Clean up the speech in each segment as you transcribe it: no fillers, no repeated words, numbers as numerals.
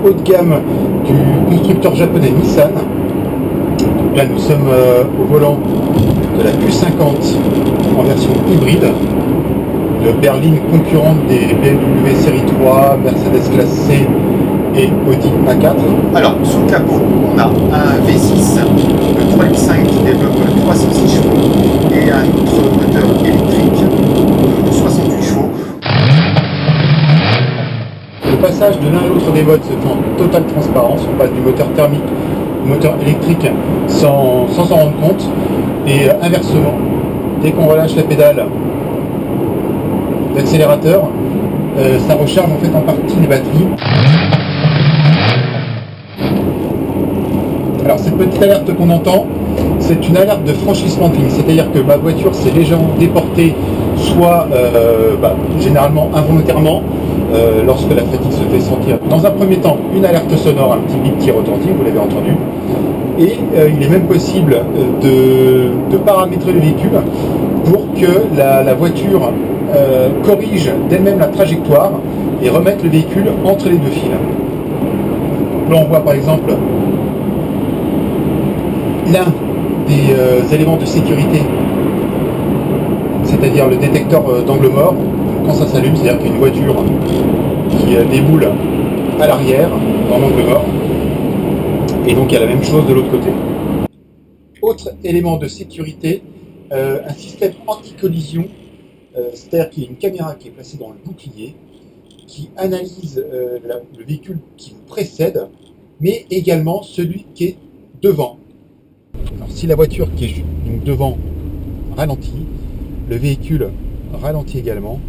haut de gamme du constructeur japonais Nissan. Là nous sommes au volant de la Q50 en version hybride, de berline concurrente des BMW série 3, Mercedes classe C et Audi A4. Alors, sous le capot, on a un V6 de 3,5 qui développe 306 chevaux et un autre moteur électrique de 68 chevaux. Le passage de l'un à l'autre des modes se fait en totale transparence. On passe du moteur thermique au moteur électrique sans s'en rendre compte. Et inversement, dès qu'on relâche la pédale d'accélérateur, ça recharge en fait en partie les batteries. Alors cette petite alerte qu'on entend, c'est une alerte de franchissement de ligne, c'est-à-dire que ma voiture s'est légèrement déportée, soit généralement involontairement, lorsque la fatigue se fait sentir. Dans un premier temps, une alerte sonore, un petit bip qui retentit, vous l'avez entendu, et il est même possible de paramétrer le véhicule pour que la voiture corrige d'elle-même la trajectoire et remette le véhicule entre les deux fils. Là on voit par exemple l'un des éléments de sécurité, c'est-à-dire le détecteur d'angle mort. Quand ça s'allume, c'est-à-dire qu'il y a une voiture qui déboule à l'arrière dans l'angle mort, et donc il y a la même chose de l'autre côté. Autre élément de sécurité, un système anti-collision, c'est-à-dire qu'il y a une caméra qui est placée dans le bouclier qui analyse le véhicule qui vous précède, mais également celui qui est devant. Alors, si la voiture qui est donc devant ralentit, le véhicule ralentit également.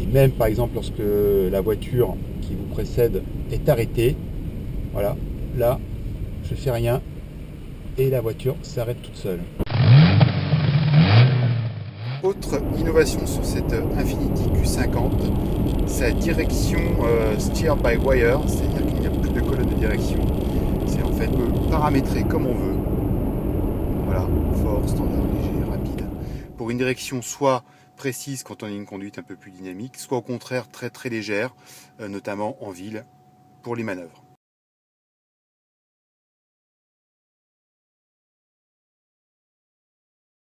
Et même par exemple lorsque la voiture qui vous précède est arrêtée, voilà, là je fais rien et la voiture s'arrête toute seule. Autre innovation sur cette Infiniti Q50, sa direction steer by wire, c'est-à-dire qu'il n'y a plus de colonne de direction. C'est en fait paramétrer comme on veut. Voilà, fort, standard, léger, rapide. Pour une direction soit précise quand on a une conduite un peu plus dynamique, soit au contraire très très légère, notamment en ville, pour les manœuvres.